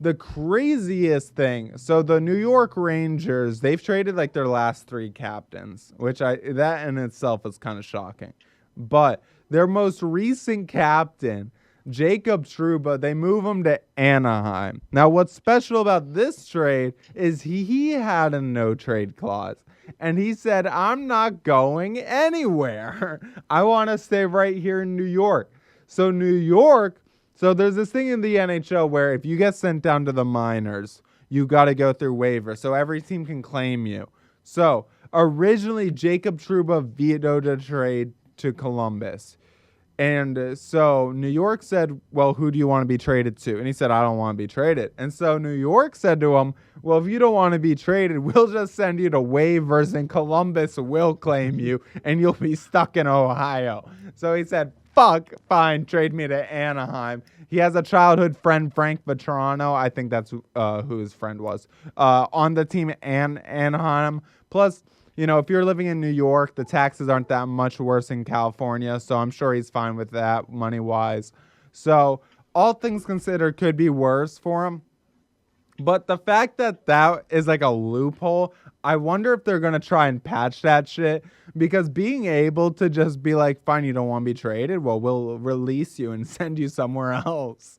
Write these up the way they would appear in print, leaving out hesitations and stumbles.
the craziest thing, so the New York Rangers, they've traded like their last 3 captains, which that in itself is kind of shocking. But their most recent captain, Jacob Trouba, they move him to Anaheim. Now, what's special about this trade is he had a no-trade clause. And he said, I'm not going anywhere. I want to stay right here in New York. So New York, so there's this thing in the NHL where if you get sent down to the minors, you got to go through waiver. So every team can claim you. So originally, Jacob Trouba vetoed a trade to Columbus. And so New York said, well, who do you want to be traded to? And he said, I don't want to be traded. And so New York said to him, well, if you don't want to be traded, we'll just send you to waivers and Columbus will claim you and you'll be stuck in Ohio. So he said, fuck, fine, trade me to Anaheim. He has a childhood friend, Frank Vetrano. I think that's who his friend was, on the team Anaheim. Plus, you know, if you're living in New York, the taxes aren't that much worse in California, so I'm sure he's fine with that money-wise. So all things considered could be worse for him. But the fact that that is like a loophole, I wonder if they're going to try and patch that shit. Because being able to just be like, fine, you don't want to be traded? Well, we'll release you and send you somewhere else.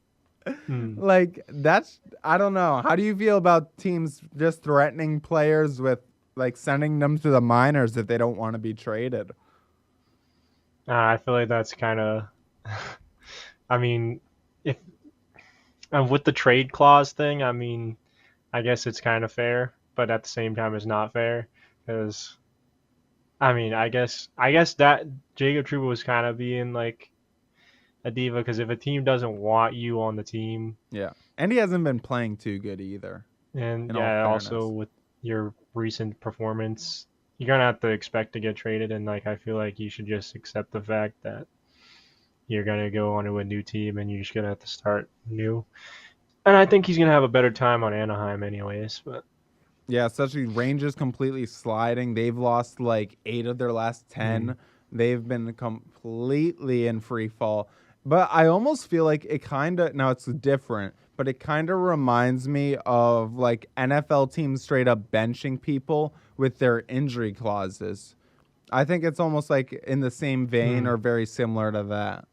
Like, that's, I don't know. How do you feel about teams just threatening players with, like, sending them to the minors if they don't want to be traded? I feel like that's kind of, I mean, if with the trade clause thing, I mean, I guess it's kind of fair, but at the same time, it's not fair because, I mean, I guess that Jacob Trouba was kind of being like a diva because if a team doesn't want you on the team, Yeah. And he hasn't been playing too good either. and in all yeah, fairness. also with your recent performance, you're gonna have to expect to get traded, and like I feel like you should just accept the fact that you're gonna go onto a new team and you're just gonna have to start new. And I think he's gonna have a better time on Anaheim, anyways. But Yeah, especially Rangers completely sliding. They've lost like 8 of their last 10. They've been completely in free fall. But I almost feel like it kind of, now it's different, but it kind of reminds me of like NFL teams straight up benching people with their injury clauses. I think it's almost like in the same vein or very similar to that.